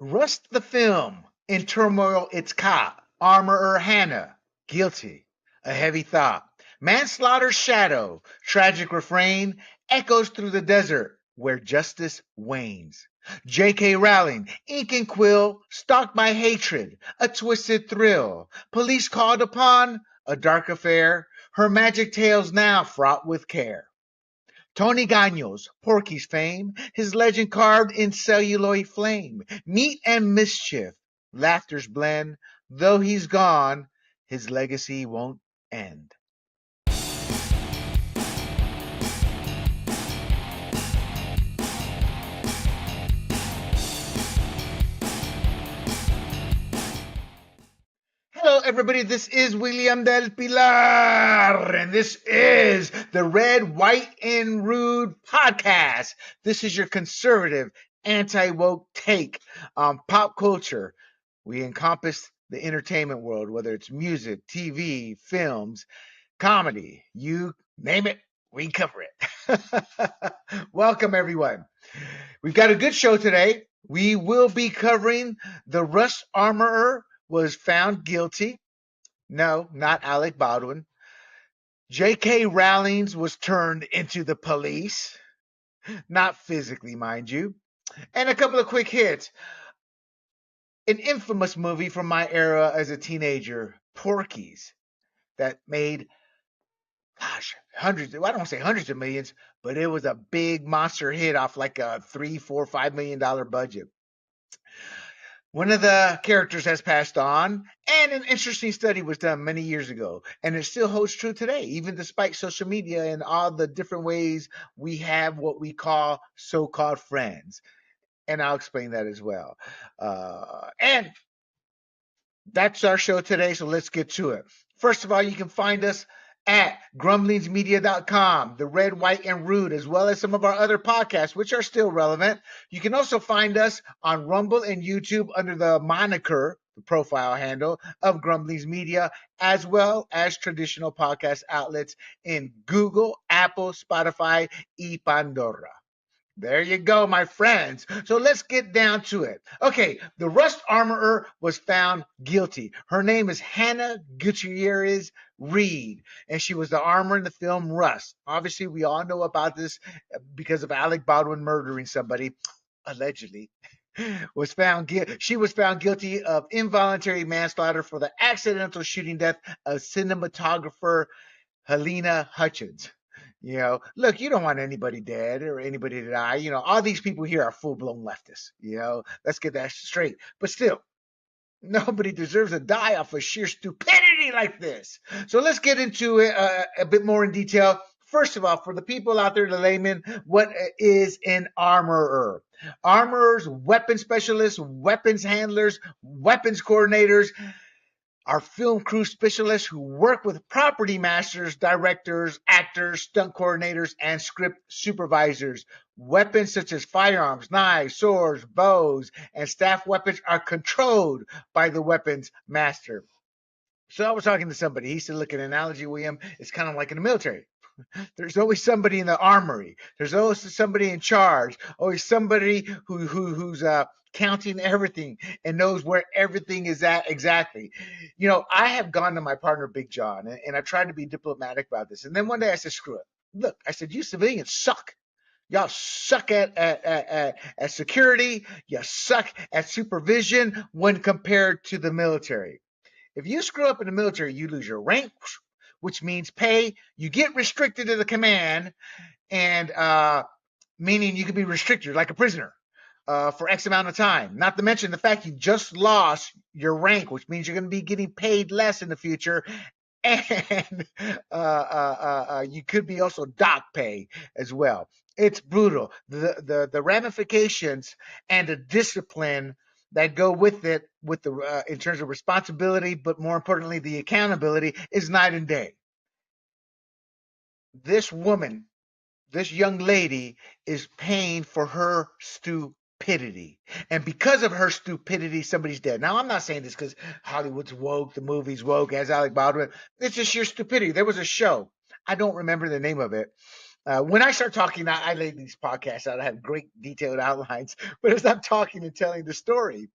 Rust the film. In turmoil, it's cop. Armorer Hannah. Guilty. A heavy thought. Manslaughter shadow. Tragic refrain. Echoes through the desert where justice wanes. J.K. Rowling. Ink and quill. Stalked by hatred. A twisted thrill. Police called upon. A dark affair. Her magic tales now fraught with care. Tony Ganios, Porky's fame, his legend carved in celluloid flame. Meat and mischief, laughter's blend. Though he's gone, his legacy won't end. Hello, everybody. This is William del Pilar, and this is the Red, White, and Rude podcast. This is your conservative, anti woke take on pop culture. We encompass the entertainment world, whether it's music, TV, films, comedy, you name it, we cover it. Welcome, everyone. We've got a good show today. We will be covering the Rust Armorer was found guilty. No, not Alec Baldwin. J.K. Rowling was turned into the police. Not physically, mind you. And a couple of quick hits. An infamous movie from my era as a teenager, Porky's, that made, hundreds, I don't want to say hundreds of millions, but it was a big monster hit off like a $3, $4, $5 million budget. One of the characters has passed on, and an interesting study was done many years ago, and it still holds true today, even despite social media and all the different ways we have what we call so-called friends. And I'll explain that as well. And that's our show today, so let's get to it. First of all, you can find us at grumblingsmedia.com, the Red, White, and Rude, as well as some of our other podcasts, which are still relevant. You can also find us on Rumble and YouTube under the moniker, the profile handle of Grumblings Media, as well as traditional podcast outlets in Google, Apple, Spotify, y Pandora. There you go, my friends. So let's get down to it. Okay, the Rust Armorer was found guilty. Her name is Hannah Gutierrez Reed, and she was the armor in the film Rust. Obviously, we all know about this because of Alec Baldwin murdering somebody, allegedly. She was found guilty of involuntary manslaughter for the accidental shooting death of cinematographer Helena Hutchins. Look, you don't want anybody dead or anybody to die. All these people here are full-blown leftists. Let's get that straight. But still, nobody deserves to die off of sheer stupidity like this. So let's get into it a bit more in detail. First of all, for the people out there, the laymen, what is an armorer? Armorers, weapons specialists, weapons handlers, weapons coordinators, our film crew specialists who work with property masters, directors, actors, stunt coordinators, and script supervisors. Weapons such as firearms, knives, swords, bows, and staff weapons are controlled by the weapons master. So I was talking to somebody. He said, look, an analogy, William, it's kind of like in the military. There's always somebody in the armory. There's always somebody in charge. Always somebody who's counting everything and knows where everything is at exactly. I have gone to my partner, Big John, and I tried to be diplomatic about this. And then one day I said, screw it. Look, I said, you civilians suck. Y'all suck at security. You suck at supervision when compared to the military. If you screw up in the military, you lose your rank, which means pay. You get restricted to the command, and meaning you can be restricted like a prisoner for X amount of time. Not to mention the fact you just lost your rank, which means you're going to be getting paid less in the future. And you could be also dock pay as well. It's brutal. The ramifications and the discipline that go with it, in terms of responsibility, but more importantly, the accountability, is night and day. This woman, this young lady, is paying for her stupidity. And because of her stupidity, somebody's dead. Now, I'm not saying this because Hollywood's woke, the movie's woke, as Alec Baldwin. It's just sheer stupidity. There was a show. I don't remember the name of it. When I start talking, I lay these podcasts out. I have great detailed outlines, but as I'm talking and telling the story,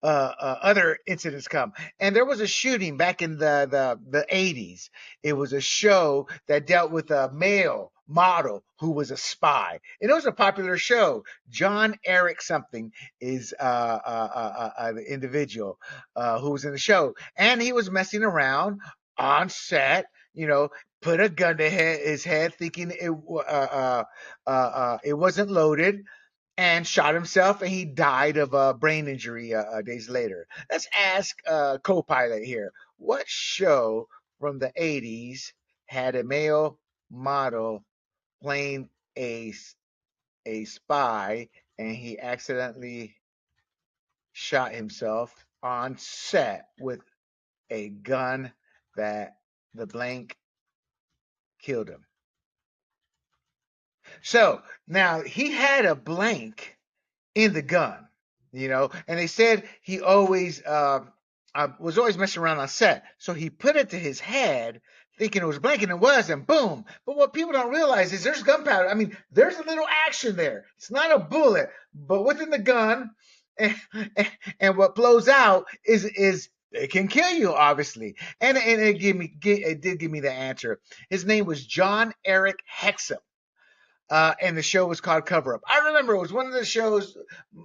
other incidents come. And there was a shooting back in the 80s. It was a show that dealt with a male model who was a spy. And it was a popular show. John Eric something is the individual who was in the show. And he was messing around on set, put a gun to his head thinking it wasn't loaded and shot himself, and he died of a brain injury days later. Let's ask co-pilot here. What show from the 80s had a male model playing a spy, and he accidentally shot himself on set with a gun that the blank killed him? So now he had a blank in the gun, and they said he always was always messing around on set. So he put it to his head thinking it was blank, and it was, and boom. But what people don't realize is there's gunpowder. I mean, there's a little action there. It's not a bullet, but within the gun, and, and what blows out is it can kill you, obviously. And it did give me the answer. His name was John Eric Hexum. And the show was called Cover Up. I remember it was one of the shows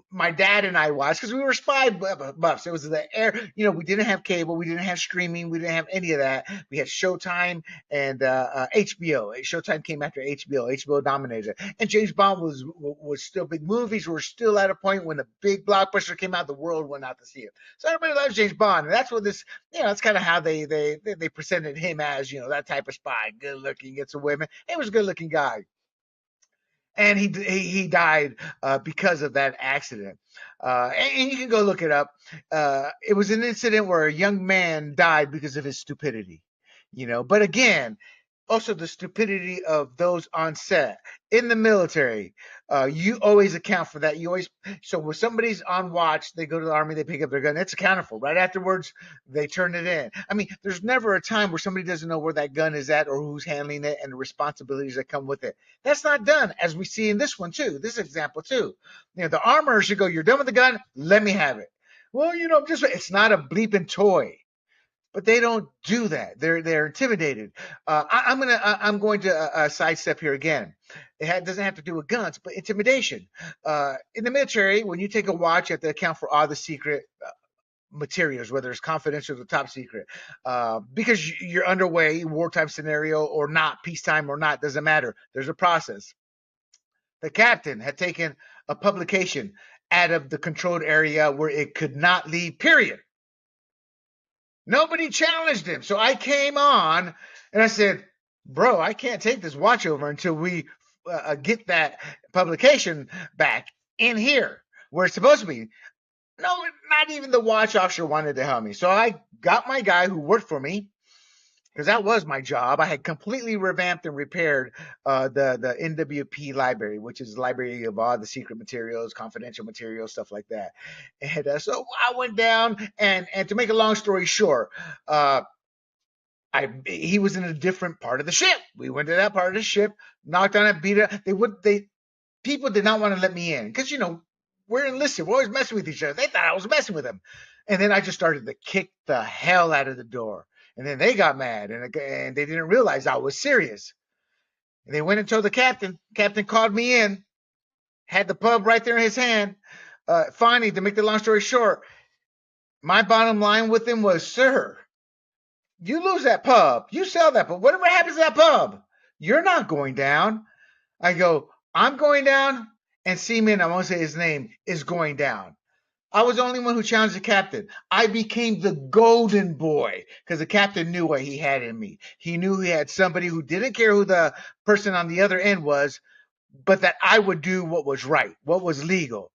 my dad and I watched because we were spy buffs. It was the air, we didn't have cable, we didn't have streaming, we didn't have any of that. We had Showtime and HBO. Showtime came after HBO. HBO dominated, and James Bond was still big. Movies were still at a point when a big blockbuster came out, the world went out to see it. So everybody loves James Bond, and that's what this, that's kind of how they presented him as, that type of spy, good looking, gets some women. He was a good looking guy. And he died because of that accident. And you can go look it up. It was an incident where a young man died because of his stupidity. But again, also the stupidity of those on set in the military. You always account for that. So when somebody's on watch, they go to the army, they pick up their gun. It's accounted for. Right afterwards, they turn it in. I mean, there's never a time where somebody doesn't know where that gun is at or who's handling it and the responsibilities that come with it. That's not done, as we see in this one too. This example too. The armorer should go, "You're done with the gun. Let me have it." Well, it's not a bleeping toy. But they don't do that. They're intimidated. I'm going to sidestep here again. Doesn't have to do with guns, but intimidation. In the military, when you take a watch, you have to account for all the secret materials, whether it's confidential or top secret, because you're underway, wartime scenario or not, peacetime or not, doesn't matter. There's a process. The captain had taken a publication out of the controlled area where it could not leave. Period. Nobody challenged him. So I came on and I said, "Bro, I can't take this watch over until we get that publication back in here where it's supposed to be." No, not even the watch officer wanted to help me. So I got my guy who worked for me, because that was my job. I had completely revamped and repaired the NWP library, which is the library of all the secret materials, confidential materials, stuff like that. And so I went down, and to make a long story short, he was in a different part of the ship. We went to that part of the ship, knocked on it, beat it. People did not want to let me in because we're enlisted. We're always messing with each other. They thought I was messing with them, and then I just started to kick the hell out of the door. And then they got mad, and they didn't realize I was serious. And they went and told the captain. Captain called me in, had the pub right there in his hand. Finally, to make the long story short, my bottom line with him was, "Sir, you lose that pub, you sell that pub, whatever happens to that pub, you're not going down." I go, "I'm going down, and Seaman, I won't say his name, is going down." I was the only one who challenged the captain. I became the golden boy because the captain knew what he had in me. He knew he had somebody who didn't care who the person on the other end was, but that I would do what was right, what was legal.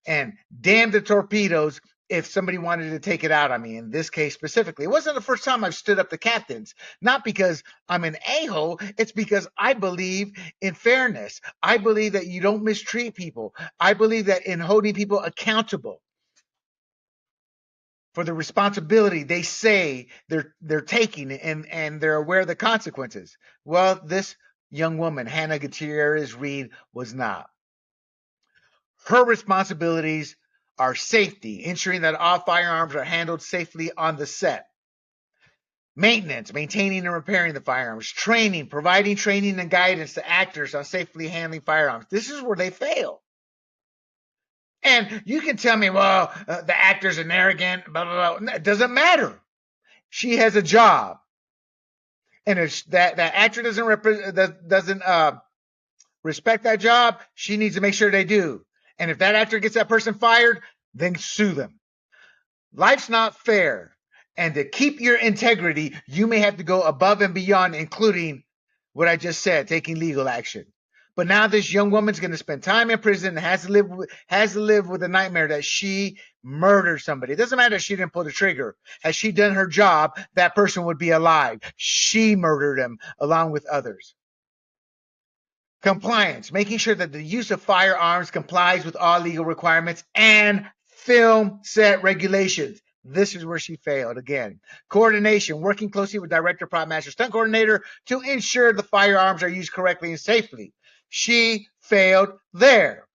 And damn the torpedoes if somebody wanted to take it out on me, in this case specifically. It wasn't the first time I've stood up to captains, not because I'm an a-hole. It's because I believe in fairness. I believe that you don't mistreat people. I believe that in holding people accountable for the responsibility they say they're taking, and they're aware of the consequences. Well, this young woman, Hannah Gutierrez Reed, was not. Her responsibilities are safety, ensuring that all firearms are handled safely on the set. Maintenance, maintaining and repairing the firearms. Training, providing training and guidance to actors on safely handling firearms. This is where they fail. And you can tell me, well, the actors are arrogant, blah, blah, blah. It doesn't matter. She has a job. And if that actor doesn't respect that job, she needs to make sure they do. And if that actor gets that person fired, then sue them. Life's not fair. And to keep your integrity, you may have to go above and beyond, including what I just said, taking legal action. But now this young woman's going to spend time in prison and has to live with the nightmare that she murdered somebody. It doesn't matter if she didn't pull the trigger. Had she done her job, that person would be alive. She murdered him along with others. Compliance, making sure that the use of firearms complies with all legal requirements and film set regulations. This is where she failed again. Coordination, working closely with director, prop master, stunt coordinator to ensure the firearms are used correctly and safely. She failed there.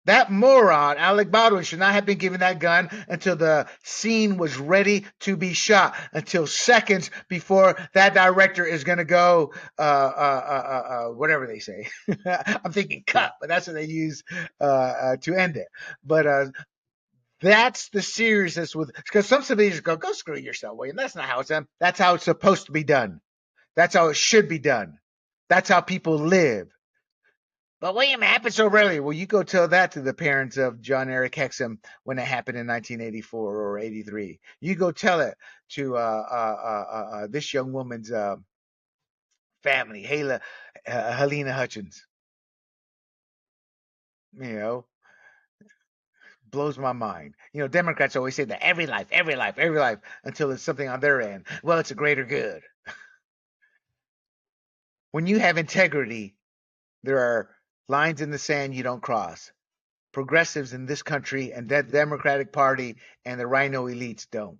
That moron, Alec Baldwin, should not have been given that gun until the scene was ready to be shot, until seconds before that director is going to go, whatever they say. I'm thinking cut, but that's what they use to end it. But that's the seriousness with, because some civilians go screw yourself, William. That's not how it's done. That's how it's supposed to be done. That's how it should be done. That's how people live. But William, it happened so rarely. Well, you go tell that to the parents of John Eric Hexum when it happened in 1984 or 83. You go tell it to this young woman's family, Helena Hutchins. You know, blows my mind. You know, Democrats always say that every life, until it's something on their end. Well, it's a greater good. When you have integrity, there are lines in the sand you don't cross. Progressives in this country and the Democratic Party and the rhino elites don't.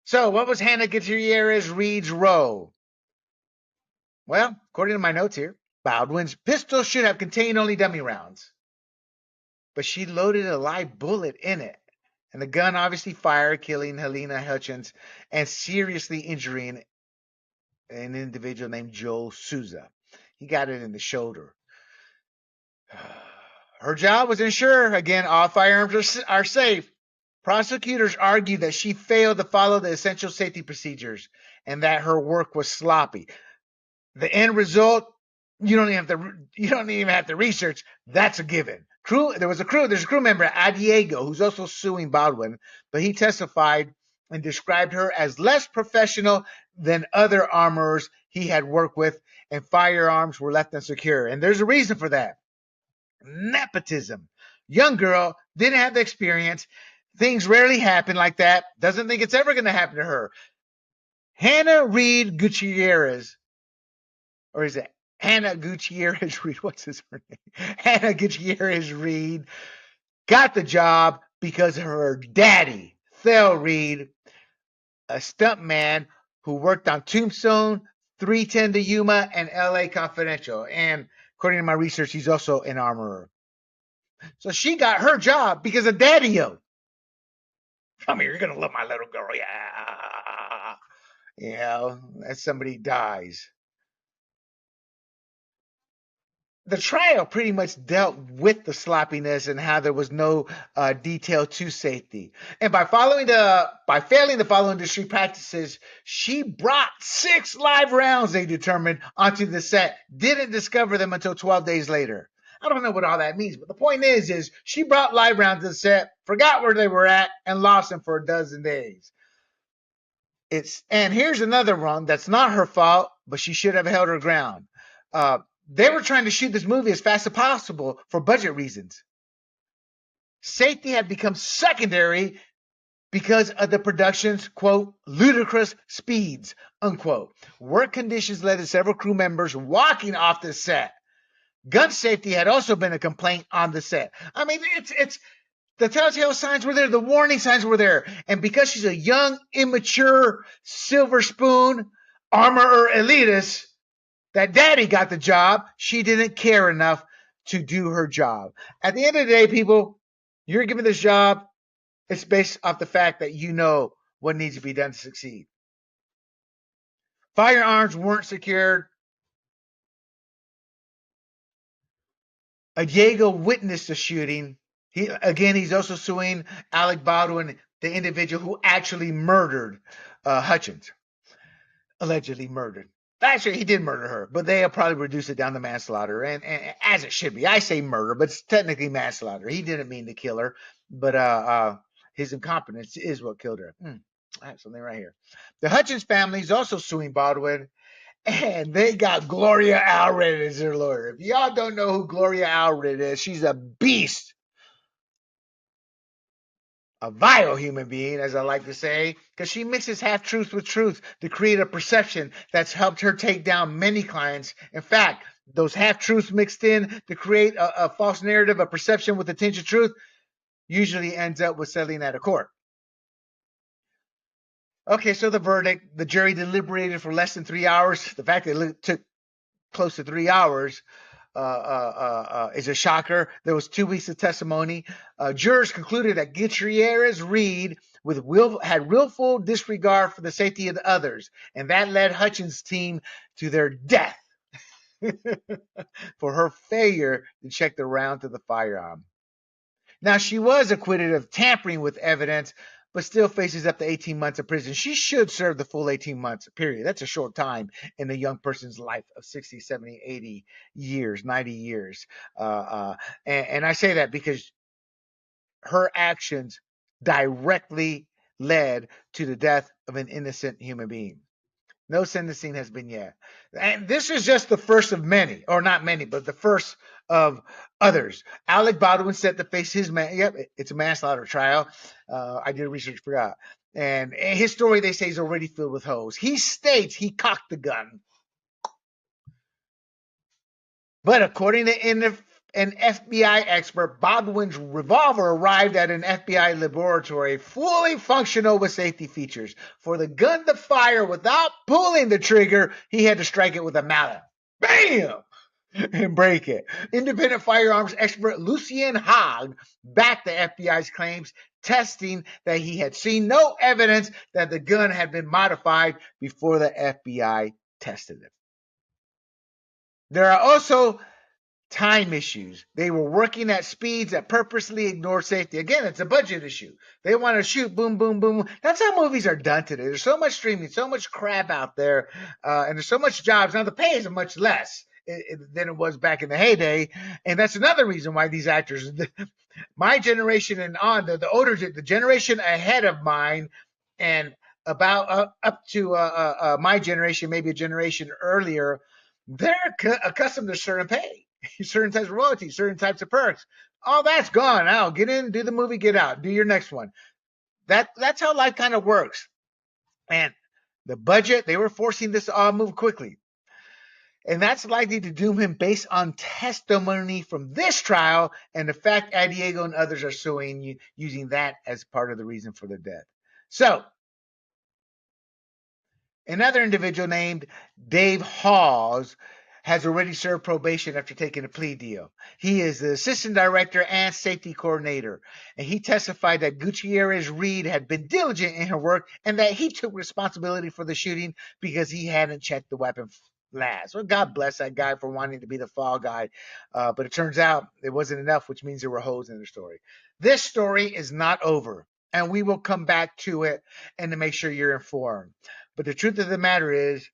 So what was Hannah Gutierrez Reed's role? Well, according to my notes here, Baldwin's pistol should have contained only dummy rounds. But she loaded a live bullet in it. And the gun obviously fired, killing Helena Hutchins and seriously injuring an individual named Joel Souza. He got it in the shoulder. Her job was to ensure, again, all firearms are safe. Prosecutors argued that she failed to follow the essential safety procedures and that her work was sloppy. The end result, you don't even have to research. That's a given. There's a crew member, Diego, who's also suing Baldwin, but he testified and described her as less professional than other armorers he had worked with, and firearms were left unsecure. And there's a reason for that. Nepotism. Young girl, didn't have the experience. Things rarely happen like that. Doesn't think it's ever going to happen to her. Hannah Reed Gutierrez, or is it Hannah Gutierrez Reed? What's her name? Hannah Gutierrez Reed got the job because of her daddy, Thel Reed, a stuntman who worked on Tombstone, 310 to Yuma, and LA Confidential. And according to my research, he's also an armorer. So she got her job because of Daddy-O. Come here, you're going to love my little girl. Yeah. You know, as somebody dies. The trial pretty much dealt with the sloppiness and how there was no detail to safety. And by failing to follow industry practices, she brought 6 live rounds, they determined, onto the set. Didn't discover them until 12 days later. I don't know what all that means, but the point is she brought live rounds to the set, forgot where they were at, and lost them for a dozen days. And here's another one that's not her fault, but she should have held her ground. They were trying to shoot this movie as fast as possible for budget reasons. Safety had become secondary because of the production's, quote, ludicrous speeds, unquote. Work conditions led to several crew members walking off the set. Gun safety had also been a complaint on the set. I mean, it's the telltale signs were there. The warning signs were there. And because she's a young, immature silver spoon, armorer elitist that daddy got the job. She didn't care enough to do her job. At the end of the day, people, you're given this job. It's based off the fact that you know what needs to be done to succeed. Firearms weren't secured. Diego witnessed the shooting. He's also suing Alec Baldwin, the individual who actually murdered Hutchins, allegedly murdered. Actually, he did murder her, but they'll probably reduce it down to manslaughter, and as it should be. I say murder, but it's technically manslaughter. He didn't mean to kill her, but his incompetence is what killed her. I have something right here. The Hutchins family is also suing Baldwin, and they got Gloria Allred as their lawyer. If y'all don't know who Gloria Allred is, she's a beast. A vile human being, as I like to say, because she mixes half-truth with truth to create a perception that's helped her take down many clients. In fact, those half-truths mixed in to create a false narrative, a perception with a tinge of truth, usually ends up with settling at a court. Okay, so the verdict, the jury deliberated for less than 3 hours. The fact that it took close to 3 hours is a shocker. There was 2 weeks of testimony. Jurors concluded that Gutierrez Reed had willful disregard for the safety of the others, and that led Hutchins' team to their death for her failure to check the round to the firearm. Now, she was acquitted of tampering with evidence, but still faces up to 18 months of prison. She should serve the full 18 months, period. That's a short time in a young person's life of 60, 70, 80 years, 90 years. And I say that because her actions directly led to the death of an innocent human being. No sentencing has been yet. And this is just the first of many, or not many, but the first of others. Alec Baldwin set to face his it's a manslaughter trial. I did research, forgot. And his story, they say, is already filled with holes. He states he cocked the gun. But according to an FBI expert, Baldwin's revolver arrived at an FBI laboratory fully functional with safety features. For the gun to fire without pulling the trigger, he had to strike it with a mallet. Bam! And break it. Independent firearms expert Lucien Haag backed the FBI's claims, testing that he had seen no evidence that the gun had been modified before the FBI tested it. There are also time issues. They were working at speeds that purposely ignore safety. Again, it's a budget issue. They want to shoot boom, boom, boom. That's how movies are done today. There's so much streaming, so much crap out there, and there's so much jobs. Now, the pay is much less than it was back in the heyday, and that's another reason why these actors, my generation and on, the older, the generation ahead of mine, and about up to my generation, maybe a generation earlier, they're accustomed to certain pay. Certain types of royalties, certain types of perks. All that's gone now. Get in, do the movie, get out, do your next one. That's how life kind of works. And the budget, they were forcing this to all move quickly. And that's likely to doom him based on testimony from this trial and the fact Diego and others are suing, using that as part of the reason for their death. So, another individual named Dave Hawes has already served probation after taking a plea deal. He is the assistant director and safety coordinator, and he testified that Gutierrez Reed had been diligent in her work and that he took responsibility for the shooting because he hadn't checked the weapon last. Well, God bless that guy for wanting to be the fall guy, but it turns out it wasn't enough, which means there were holes in the story. This story is not over, and we will come back to it and to make sure you're informed. But the truth of the matter is,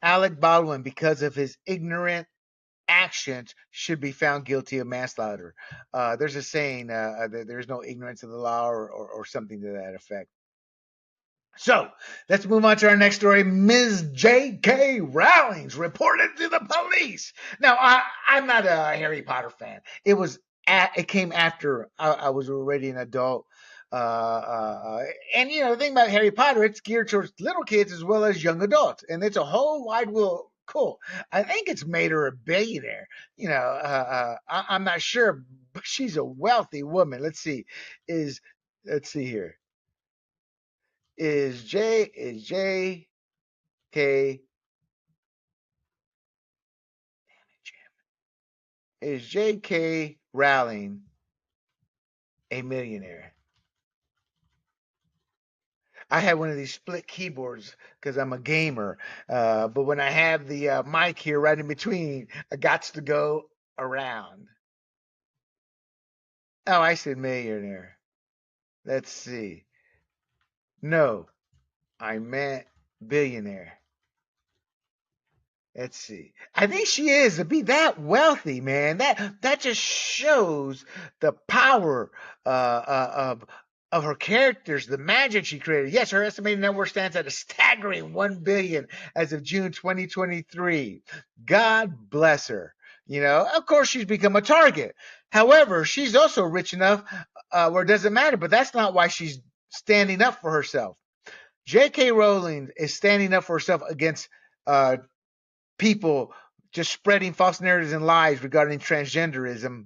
Alec Baldwin, because of his ignorant actions, should be found guilty of manslaughter. There's a saying, there's no ignorance of the law or something to that effect. So let's move on to our next story. Ms. J.K. Rowling's reported to the police. Now, I'm not a Harry Potter fan. It came after I was already an adult. And the thing about Harry Potter, it's geared towards little kids as well as young adults, and it's a whole wide world. Cool. I think it's made her a billionaire. I'm not sure, but she's a wealthy woman. Let's see here. Is J.K. Is J.K. Rowling a millionaire? I had one of these split keyboards because I'm a gamer. But when I have the mic here right in between, I got to go around. Oh, I said millionaire. Let's see. No, I meant billionaire. Let's see. I think she is to be that wealthy, man. That just shows the power of her characters, the magic she created. Yes, her estimated net worth stands at a staggering 1 billion as of June 2023. God bless her. Of course, she's become a target. However, she's also rich enough where it doesn't matter. But that's not why she's standing up for herself. J.K. Rowling is standing up for herself against people just spreading false narratives and lies regarding transgenderism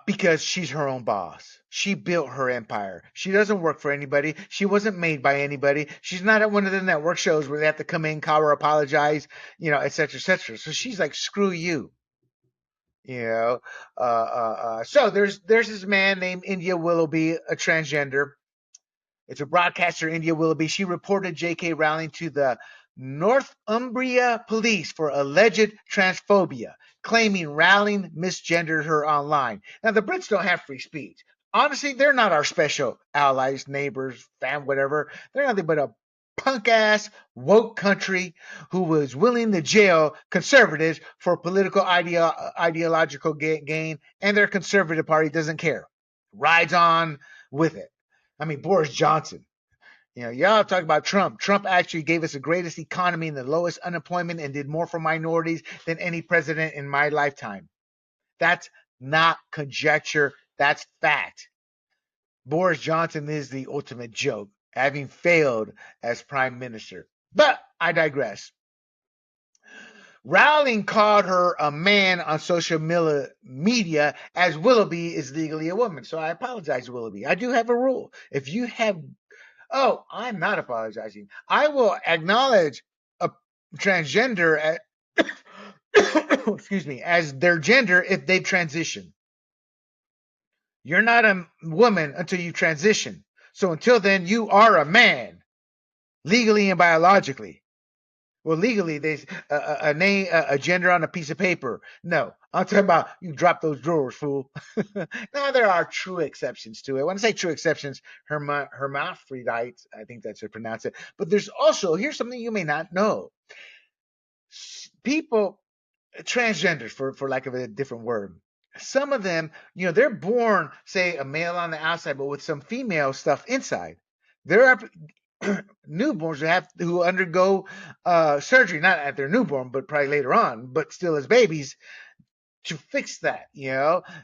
because she's her own boss. She built her empire. She doesn't work for anybody. She wasn't made by anybody. She's not at one of the network shows where they have to come in, cower, apologize, et cetera, et cetera. So she's like, screw you. So there's this man named India Willoughby, a transgender. It's a broadcaster, India Willoughby. She reported J.K. Rowling to the Northumbria police for alleged transphobia, claiming Rowling misgendered her online. Now, the Brits don't have free speech. Honestly, they're not our special allies, neighbors, fam, whatever. They're nothing but a punk-ass woke country who was willing to jail conservatives for political ideological gain, and their conservative party doesn't care. Rides on with it. I mean, Boris Johnson. Y'all talk about Trump. Trump actually gave us the greatest economy and the lowest unemployment and did more for minorities than any president in my lifetime. That's not conjecture. That's fact. Boris Johnson is the ultimate joke, having failed as prime minister. But I digress. Rowling called her a man on social media as Willoughby is legally a woman. So I apologize, Willoughby. I do have a rule. If you have I'm not apologizing. I will acknowledge a transgender excuse me, as their gender if they transition. You're not a woman until you transition. So until then, you are a man, legally and biologically. Well, legally, there's a name, a gender on a piece of paper. No, I'm talking about you drop those drawers, fool. Now, there are true exceptions to it. When I say true exceptions, hermaphrodites, I think that's how to pronounce it. But there's also, here's something you may not know. People, transgenders, for lack of a different word, some of them, they're born, say, a male on the outside, but with some female stuff inside. There are newborns who undergo surgery, not at their newborn, but probably later on, but still as babies, to fix that.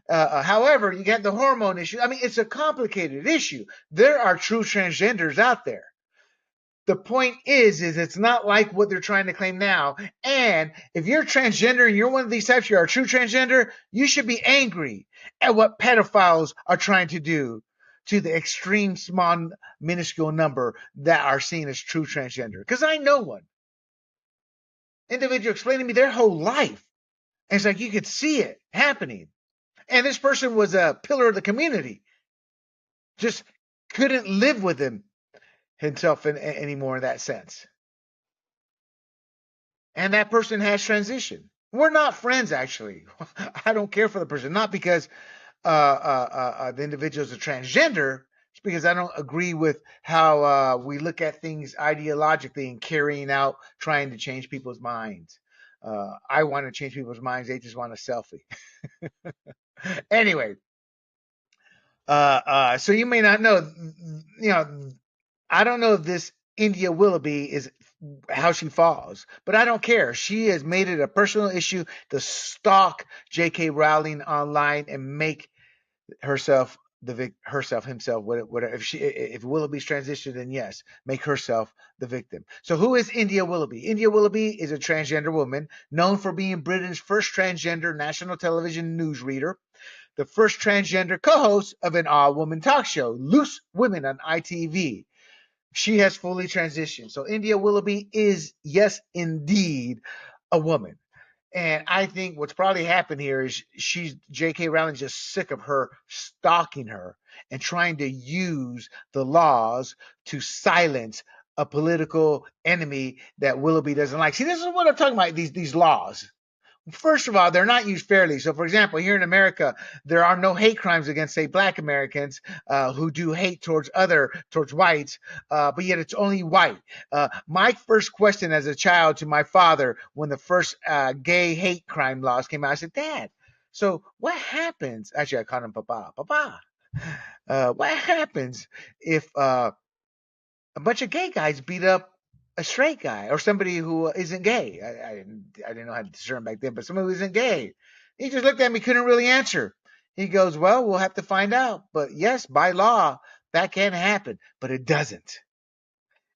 However, you get the hormone issue. I mean, it's a complicated issue. There are true transgenders out there. The point is it's not like what they're trying to claim now. And if you're transgender and you're one of these types, you're a true transgender, you should be angry at what pedophiles are trying to do to the extreme small, minuscule number that are seen as true transgender. Because I know one individual explained to me their whole life. And it's like you could see it happening. And this person was a pillar of the community. Just couldn't live with himself anymore in that sense. And that person has transitioned. We're not friends, actually. I don't care for the person, not because the individual is a transgender. It's because I don't agree with how we look at things ideologically and carrying out trying to change people's minds. I want to change people's minds. They just want a selfie. Anyway, so you may not know, I don't know if this India Willoughby is how she falls, but I don't care. She has made it a personal issue to stalk J.K. Rowling online and make herself himself, whatever. If Willoughby's transitioned, then yes, make herself the victim. So who is India Willoughby? India Willoughby is a transgender woman known for being Britain's first transgender national television newsreader, the first transgender co-host of an all-woman talk show, Loose Women on ITV. She has fully transitioned. So India Willoughby is, yes, indeed, a woman. And I think what's probably happened here is J.K. Rowling just sick of her stalking her and trying to use the laws to silence a political enemy that Willoughby doesn't like. See, this is what I'm talking about, these laws. First of all, they're not used fairly. So, for example, here in America, there are no hate crimes against, say, Black Americans who do hate towards whites, but yet it's only white. My first question as a child to my father when the first gay hate crime laws came out, I said, "Dad, so what happens?" Actually, I called him Papa. Papa, what happens if a bunch of gay guys beat up a straight guy or somebody who isn't gay? I didn't know how to discern back then, but somebody who isn't gay. He just looked at me, couldn't really answer. He goes, "Well, we'll have to find out. But yes, by law, that can happen, but it doesn't."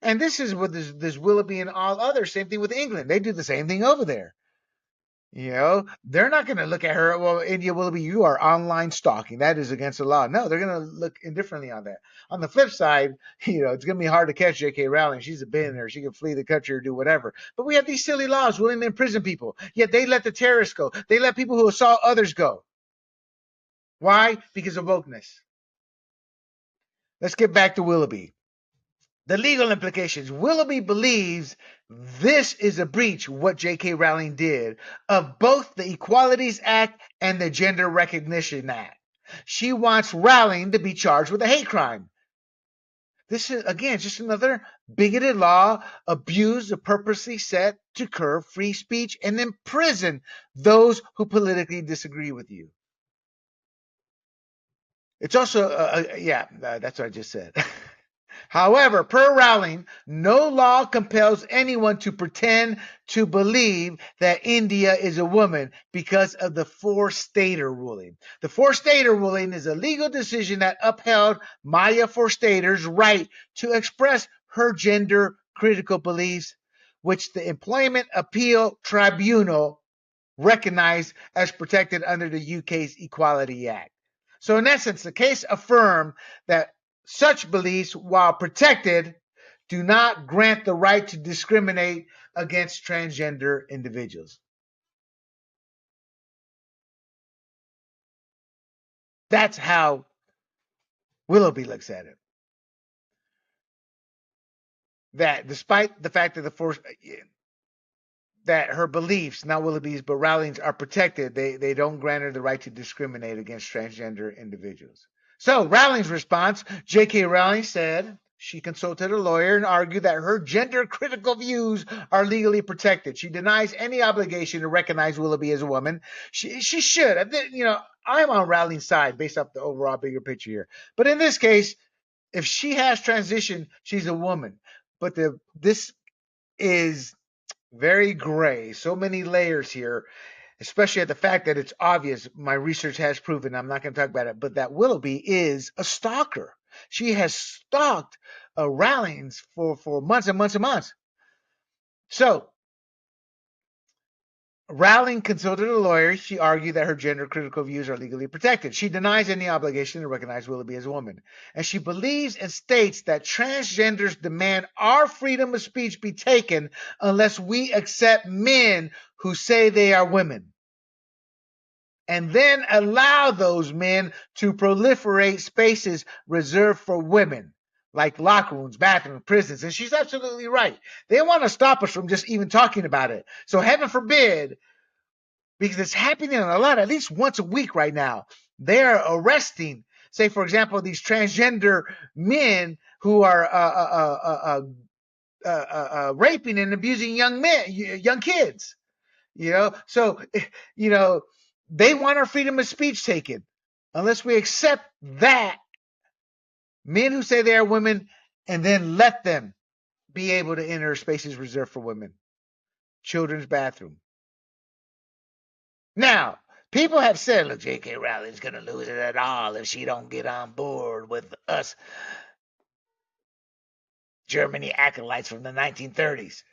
And this is what this Willoughby and all others, same thing with England. They do the same thing over there. They're not going to look at her, "Well, India Willoughby, you are online stalking. That is against the law." No, they're going to look indifferently on that. On the flip side, it's going to be hard to catch J.K. Rowling. She's a billionaire. She can flee the country or do whatever. But we have these silly laws willing to imprison people. Yet they let the terrorists go. They let people who assault others go. Why? Because of wokeness. Let's get back to Willoughby. The legal implications. Willoughby believes this is a breach, what J.K. Rowling did, of both the Equalities Act and the Gender Recognition Act. She wants Rowling to be charged with a hate crime. This is, again, just another bigoted law abused or purposely set to curb free speech and imprison those who politically disagree with you. It's also, that's what I just said. However, per Rowling, no law compels anyone to pretend to believe that India is a woman because of the Forstater ruling. The Forstater ruling is a legal decision that upheld Maya Forstater's right to express her gender critical beliefs, which the Employment Appeal Tribunal recognized as protected under the UK's Equality Act. So in essence, the case affirmed that such beliefs, while protected, do not grant the right to discriminate against transgender individuals. That's how Willoughby looks at it. That despite the fact that her beliefs, not Willoughby's, but Rowling's, are protected, they don't grant her the right to discriminate against transgender individuals. So Rowling's response, J.K. Rowling said she consulted a lawyer and argued that her gender critical views are legally protected. She denies any obligation to recognize Willoughby as a woman. She should. I'm on Rowling's side based off the overall bigger picture here. But in this case, if she has transitioned, she's a woman. But this is very gray. So many layers here, especially at the fact that it's obvious. My research has proven, I'm not going to talk about it, but that Willoughby is a stalker. She has stalked Rowling's for months and months and months. So Rowling consulted a lawyer. She argued that her gender critical views are legally protected. She denies any obligation to recognize Willoughby as a woman. And she believes and states that transgenders demand our freedom of speech be taken unless we accept men who say they are women, and then allow those men to proliferate spaces reserved for women, like locker rooms, bathrooms, prisons. And she's absolutely right. They want to stop us from just even talking about it. So heaven forbid, because it's happening a lot, at least once a week right now, they're arresting, say, for example, these transgender men who are raping and abusing young kids. So they want our freedom of speech taken. Unless we accept that, men who say they are women, and then let them be able to enter spaces reserved for women. Children's bathroom. Now, people have said, look, J.K. Rowling's going to lose it at all if she don't get on board with us Germany acolytes from the 1930s.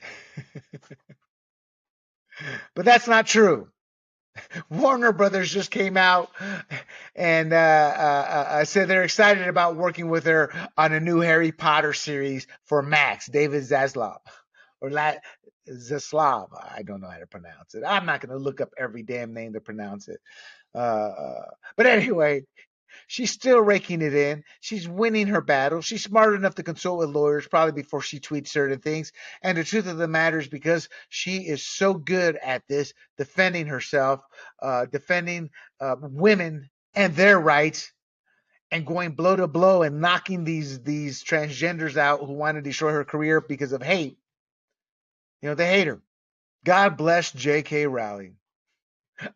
But that's not true. Warner Brothers just came out and said they're excited about working with her on a new Harry Potter series for Max, David Zaslav. Zaslav. I don't know how to pronounce it. I'm not going to look up every damn name to pronounce it. But anyway, she's still raking it in. She's winning her battle. She's smart enough to consult with lawyers probably before she tweets certain things. And the truth of the matter is because she is so good at this, defending herself, defending women and their rights, and going blow to blow and knocking these transgenders out who want to destroy her career because of hate. They hate her. God bless J.K. Rowling.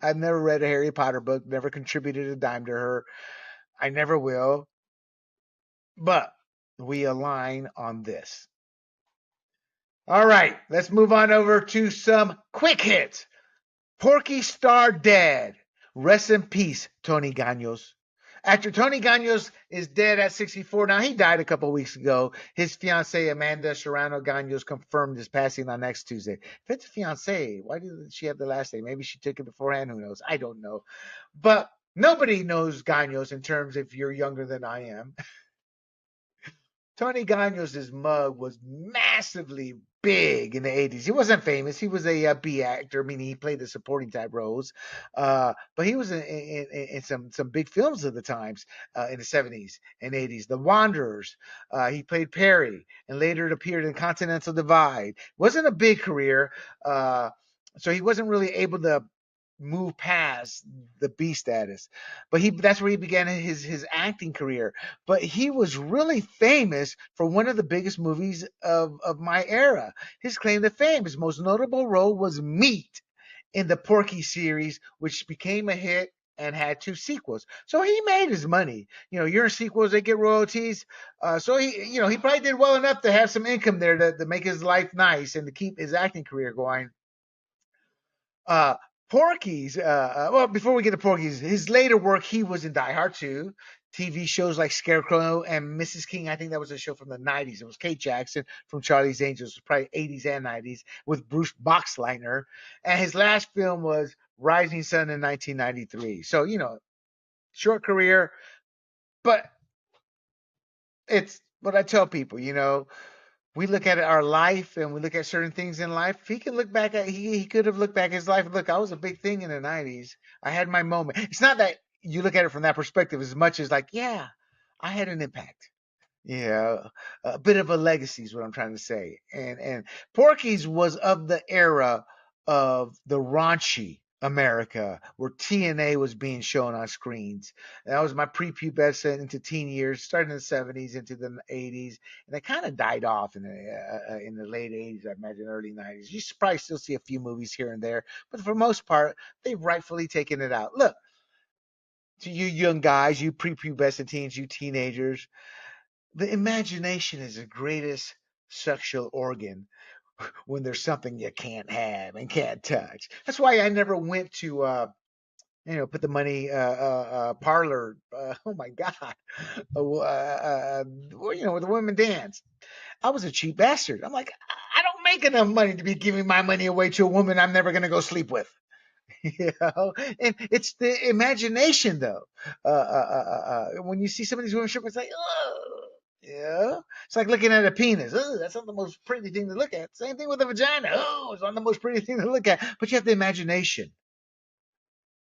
I've never read a Harry Potter book, never contributed a dime to her. I never will. But we align on this. All right, let's move on over to some quick hits. Porky star dead. Rest in peace, Tony Ganios. Actor Tony Ganios is dead at 64. Now, he died a couple of weeks ago. His fiancee, Amanda Serrano Ganios, confirmed his passing on next Tuesday. If it's a fiancee, why did she have the last name? Maybe she took it beforehand. Who knows? I don't know. But nobody knows Ganios in terms if you're younger than I am. Tony Ganios' mug was massively big in the 80s. He wasn't famous. He was a B actor, meaning he played the supporting type roles. But he was in some big films of the times in the 70s and 80s. The Wanderers. He played Perry, and later it appeared in Continental Divide. Wasn't a big career, so he wasn't really able to move past the B status, but that's where he began his acting career. But he was really famous for one of the biggest movies of my era. His claim to fame, his most notable role was Meat in the Porky series, which became a hit and had 2 sequels. So he made his money. Your sequels, they get royalties. So he probably did well enough to have some income there to make his life nice and to keep his acting career going. Porky's, well, before we get to Porky's, his later work, he was in Die Hard 2, TV shows like Scarecrow and Mrs. King. I think that was a show from the 90s. It was Kate Jackson from Charlie's Angels, probably 80s and 90s, with Bruce Boxleitner. And his last film was Rising Sun in 1993. So, short career, but it's what I tell people, we look at our life and we look at certain things in life. He can look back at he could have looked back at his life. Look, I was a big thing in the 90s. I had my moment. It's not that you look at it from that perspective as much as like, yeah, I had an impact. Yeah, a bit of a legacy is what I'm trying to say. And Porky's was of the era of the raunchy America where TNA was being shown on screens. And that was my prepubescent into teen years, starting in the 70s into the 80s, and it kind of died off in the late 80s, I imagine early 90s. You probably still see a few movies here and there, but for the most part, they've rightfully taken it out. Look, to you young guys, you prepubescent teens, you teenagers, the imagination is the greatest sexual organ when there's something you can't have and can't touch. That's why I never went to put the money parlor. Oh my God, where the women dance. I was a cheap bastard. I'm like, I don't make enough money to be giving my money away to a woman I'm never gonna go sleep with. And it's the imagination though. When you see some of these women strip, it's like, oh. Yeah, it's like looking at a penis. Oh, that's not the most pretty thing to look at. Same thing with a vagina. Oh, it's not the most pretty thing to look at. But you have the imagination,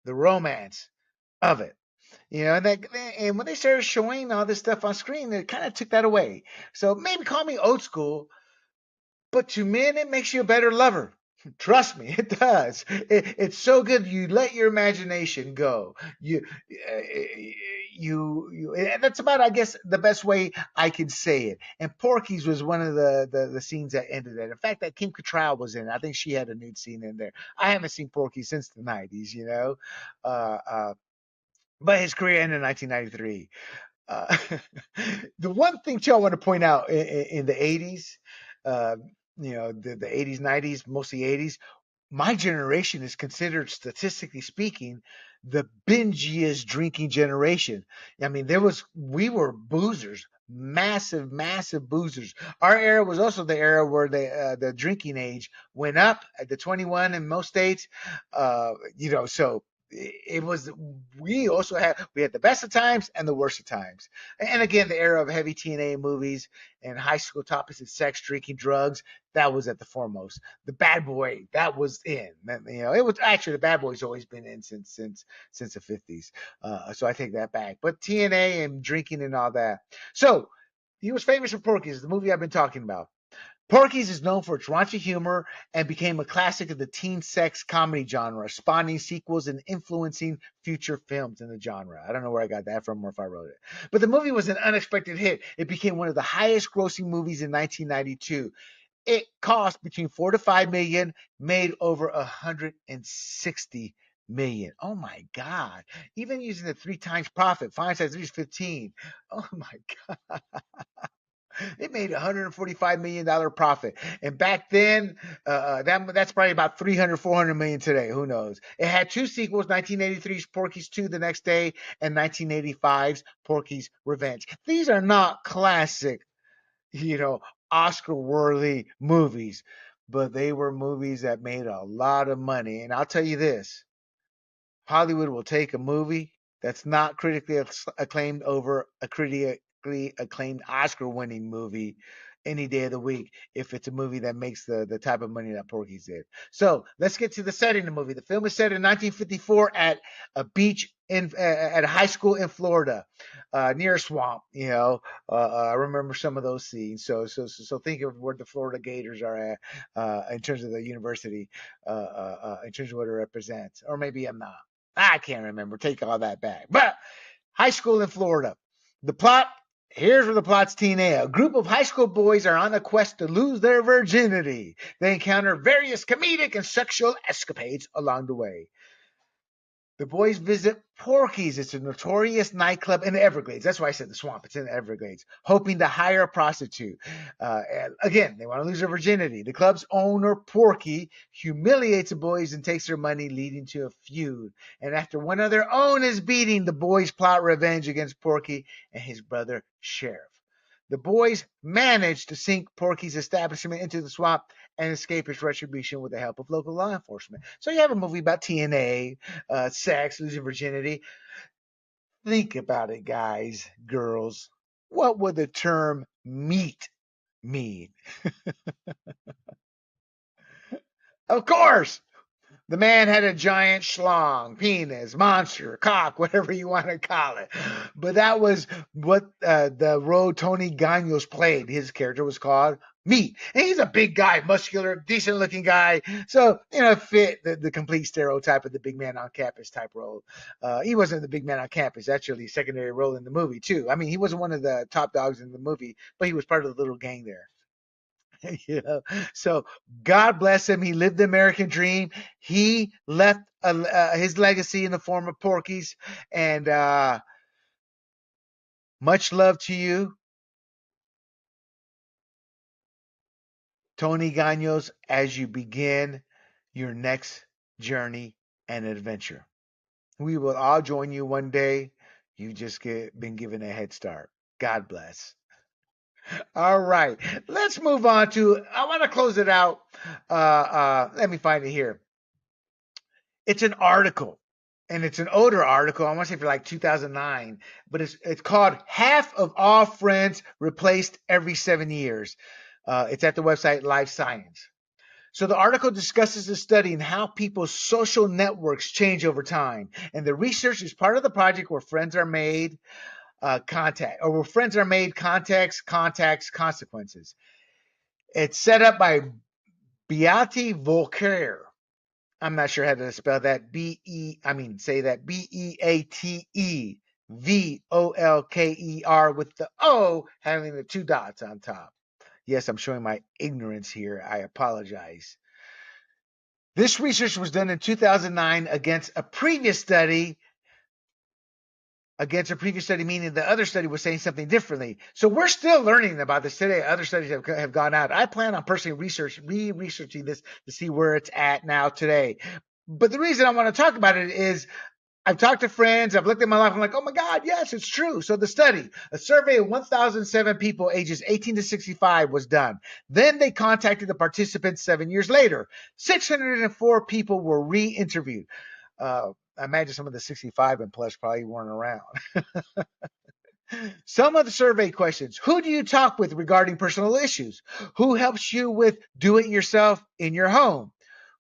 the romance of it. And when they started showing all this stuff on screen, it kind of took that away. So maybe call me old school, but to men, it makes you a better lover. Trust me, it does. It's so good. You let your imagination go. That's about, I guess, the best way I can say it. And Porky's was one of the scenes that ended it. In fact, that Kim Cattrall was in. I think she had a nude scene in there. I haven't seen Porky since the 90s, but his career ended in 1993. The one thing, too, I want to point out in the 80s, the 80s, 90s, mostly 80s, my generation is considered, statistically speaking, the bingiest drinking generation. I mean, we were boozers, massive, massive boozers. Our era was also the era where the drinking age went up at the 21 in most states. So it was, we also had the best of times and the worst of times. And again, the era of heavy TNA movies and high school topics of sex, drinking, drugs, that was at the foremost. The bad boy, that was in. It was actually, the bad boy's always been in since the 50s. So I take that back. But TNA and drinking and all that. So he was famous for Porky's, the movie I've been talking about. Porky's is known for its raunchy humor and became a classic of the teen sex comedy genre, spawning sequels and influencing future films in the genre. I don't know where I got that from or if I wrote it. But the movie was an unexpected hit. It became one of the highest grossing movies in 1992. It cost between 4 to 5 million, made over 160 million. Oh my God. Even using the 3 times profit, 5 times 3 is 15. Oh my God. It made $145 million profit. And back then, that's probably about 300, 400 million today. Who knows? It had 2 sequels, 1983's Porky's 2 the next day and 1985's Porky's Revenge. These are not classic, Oscar-worthy movies, but they were movies that made a lot of money. And I'll tell you this, Hollywood will take a movie that's not critically acclaimed over a critically acclaimed Oscar-winning movie any day of the week if it's a movie that makes the type of money that Porky's did. So let's get to the setting of the movie. The film is set in 1954 at a beach at a high school in Florida, near a swamp. I remember some of those scenes. So think of where the Florida Gators are at in terms of the university, in terms of what it represents. Or maybe I'm not. I can't remember. Take all that back. But high school in Florida. The plot, here's where the plot's TNA. A group of high school boys are on a quest to lose their virginity. They encounter various comedic and sexual escapades along the way. The boys visit Porky's. It's a notorious nightclub in the Everglades. That's why I said the swamp. It's in the Everglades, hoping to hire a prostitute. Again, they want to lose their virginity. The club's owner, Porky, humiliates the boys and takes their money, leading to a feud. And after one of their own is beaten, the boys plot revenge against Porky and his brother, Sheriff. The boys manage to sink Porky's establishment into the swamp and escape its retribution with the help of local law enforcement. So you have a movie about TNA, sex, losing virginity. Think about it, guys, girls. What would the term meat mean? Of course, the man had a giant schlong, penis, monster, cock, whatever you want to call it. But that was what the role Tony Ganios played. His character was called Meat. And he's a big guy, muscular, decent looking guy. So, fit the complete stereotype of the big man on campus type role. He wasn't the big man on campus, actually, secondary role in the movie, too. I mean, he wasn't one of the top dogs in the movie, but he was part of the little gang there. So God bless him. He lived the American dream. He left his legacy in the form of Porky's, and much love to you, Tony Ganios, as you begin your next journey and adventure. We will all join you one day. You've just been given a head start. God bless. All right, let's move on to, I want to close it out. Let me find it here. It's an article, and it's an older article. I want to say for like 2009, but it's called "Half of All Friends Replaced Every 7 Years." It's at the website Life Science. So the article discusses the study and how people's social networks change over time, and the research is part of the project where friends are made. Where friends are made, contacts, consequences. It's set up by Beate Volker. I'm not sure how to spell that. Say that Beate Volker with the O having the 2 dots on top. Yes, I'm showing my ignorance here. I apologize. This research was done in 2009 against a previous study, meaning the other study was saying something differently. So we're still learning about this today. Other studies have gone out. I plan on personally researching this to see where it's at now today. But the reason I want to talk about it is I've talked to friends. I've looked at my life. I'm like, oh my God, yes, it's true. So the study, a survey of 1,007 people ages 18 to 65 was done. Then they contacted the participants 7 years later. 604 people were re-interviewed. I imagine some of the 65 and plus probably weren't around. Some of the survey questions. Who do you talk with regarding personal issues? Who helps you with do it yourself in your home?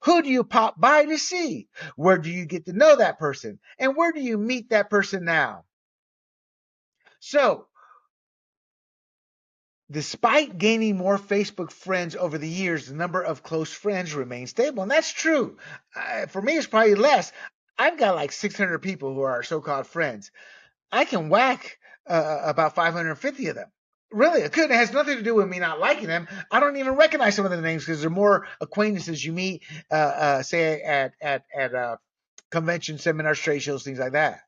Who do you pop by to see? Where do you get to know that person? And where do you meet that person now? So, despite gaining more Facebook friends over the years, the number of close friends remains stable. And that's true. For me, it's probably less. I've got like 600 people who are so called friends. I can whack about 550 of them. Really, it could. It has nothing to do with me not liking them. I don't even recognize some of the names because they're more acquaintances you meet, say at convention seminars, trade shows, things like that.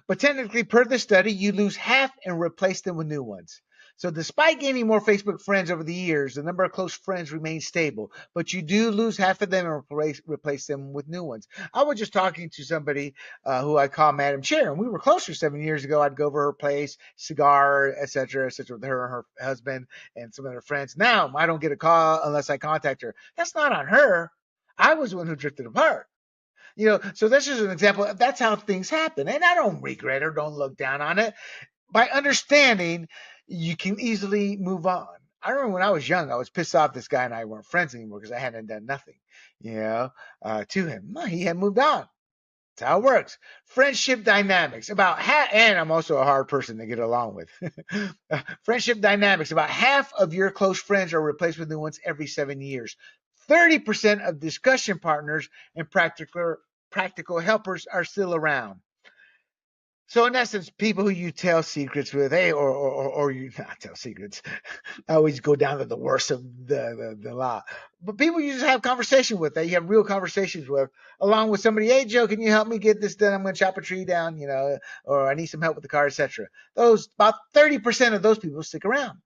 But technically, per the study, you lose half and replace them with new ones. So despite gaining more Facebook friends over the years, the number of close friends remains stable, but you do lose half of them and replace them with new ones. I was just talking to somebody who I call Madam Chair, and we were closer 7 years ago. I'd go over her place, cigar, etc., with her and her husband and some of her friends. Now I don't get a call unless I contact her. That's not on her. I was the one who drifted apart. So that's just an example. That's how things happen. And I don't regret or don't look down on it. By understanding, you can easily move on. I remember when I was young, I was pissed off this guy and I weren't friends anymore because I hadn't done nothing, to him. He had moved on. That's how it works. Friendship dynamics. And I'm also a hard person to get along with. Friendship dynamics. About half of your close friends are replaced with new ones every 7 years. 30% of discussion partners and practical helpers are still around. So in essence, people who you tell secrets with, or you not tell secrets. I always go down to the worst of the lot. But people you just have conversation with, that you have real conversations with, along with somebody, hey Joe, can you help me get this done? I'm going to chop a tree down, or I need some help with the car, etc. Those about 30% of those people stick around.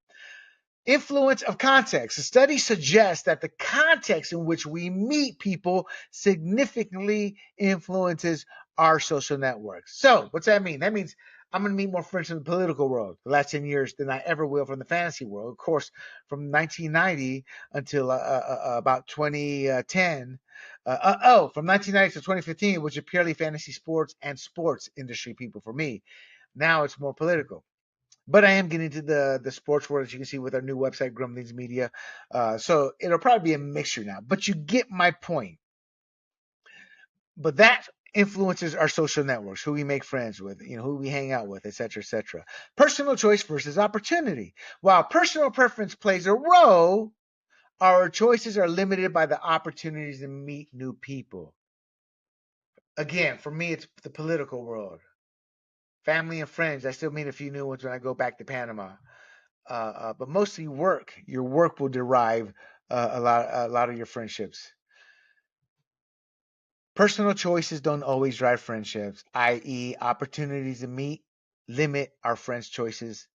Influence of context. The study suggests that the context in which we meet people significantly influences our social networks. So, what's that mean? That means I'm going to meet more friends in the political world the last 10 years than I ever will from the fantasy world. Of course, from 1990 until about 2010. From 1990 to 2015, which is purely fantasy sports and sports industry people for me. Now it's more political. But I am getting to the sports world, as you can see with our new website, Grumblings Media. So it'll probably be a mixture now. But you get my point. But that influences our social networks, who we make friends with, who we hang out with, etc., etc. Personal choice versus opportunity. While personal preference plays a role, our choices are limited by the opportunities to meet new people. Again, for me, it's the political world. Family and friends. I still meet a few new ones when I go back to Panama. But mostly work. Your work will derive a lot of your friendships. Personal choices don't always drive friendships, i.e., opportunities to meet limit our friends' choices.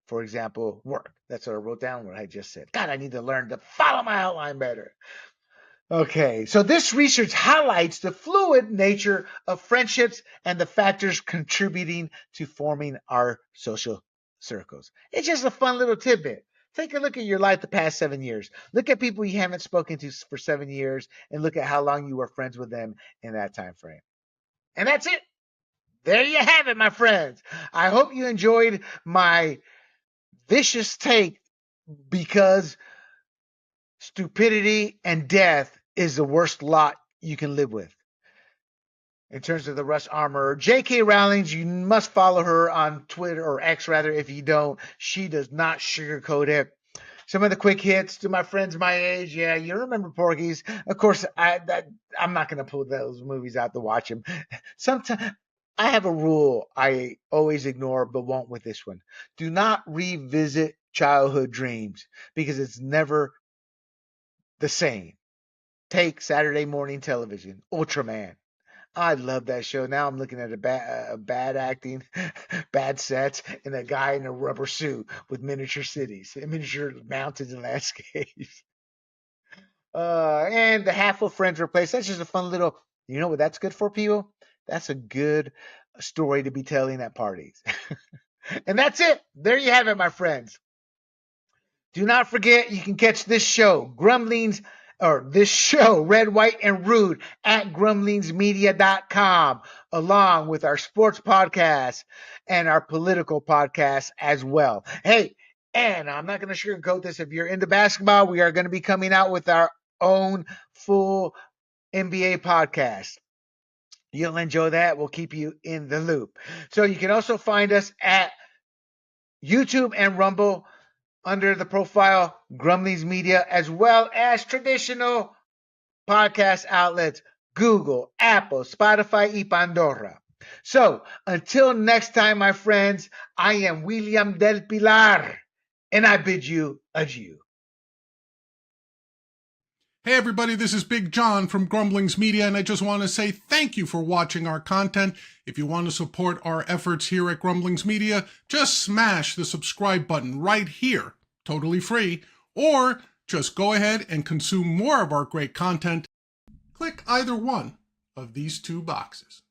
For example, work. That's what I wrote down what I just said. God, I need to learn to follow my outline better. Okay, so this research highlights the fluid nature of friendships and the factors contributing to forming our social circles. It's just a fun little tidbit. Take a look at your life the past 7 years. Look at people you haven't spoken to for 7 years and look at how long you were friends with them in that time frame. And that's it. There you have it, my friends. I hope you enjoyed my vicious take, because stupidity and death is the worst lot you can live with. In terms of the Russ Armorer, J.K. Rowling, you must follow her on Twitter, or X rather. If you don't, she does not sugarcoat it. Some of the quick hits to my friends my age. Yeah, you remember Porky's. Of course, I'm not going to pull those movies out to watch them. Sometimes I have a rule I always ignore, but won't with this one. Do not revisit childhood dreams, because it's never the same. Take Saturday morning television, Ultraman. I love that show. Now I'm looking at a bad acting, bad sets, and a guy in a rubber suit with miniature cities, miniature mountains and landscapes. And the half of friends replaced. That's just a fun little. You know what that's good for, people? That's a good story to be telling at parties. And that's it. There you have it, my friends. Do not forget, you can catch this show, Grumblings, this show, Red, White, and Rude, at grumblingsmedia.com, along with our sports podcast and our political podcast as well. Hey, and I'm not going to sugarcoat this. If you're into basketball, we are going to be coming out with our own full NBA podcast. You'll enjoy that. We'll keep you in the loop. So you can also find us at YouTube and Rumble under the profile Grumblings Media, as well as traditional podcast outlets Google, Apple, Spotify, y Pandora. So until next time, my friends, I am William del Pilar, and I bid you adieu. Hey everybody, this is Big John from Grumblings Media, and I just want to say thank you for watching our content. If you want to support our efforts here at Grumblings Media, just smash the subscribe button right here, totally free, or just go ahead and consume more of our great content. Click either one of these two boxes.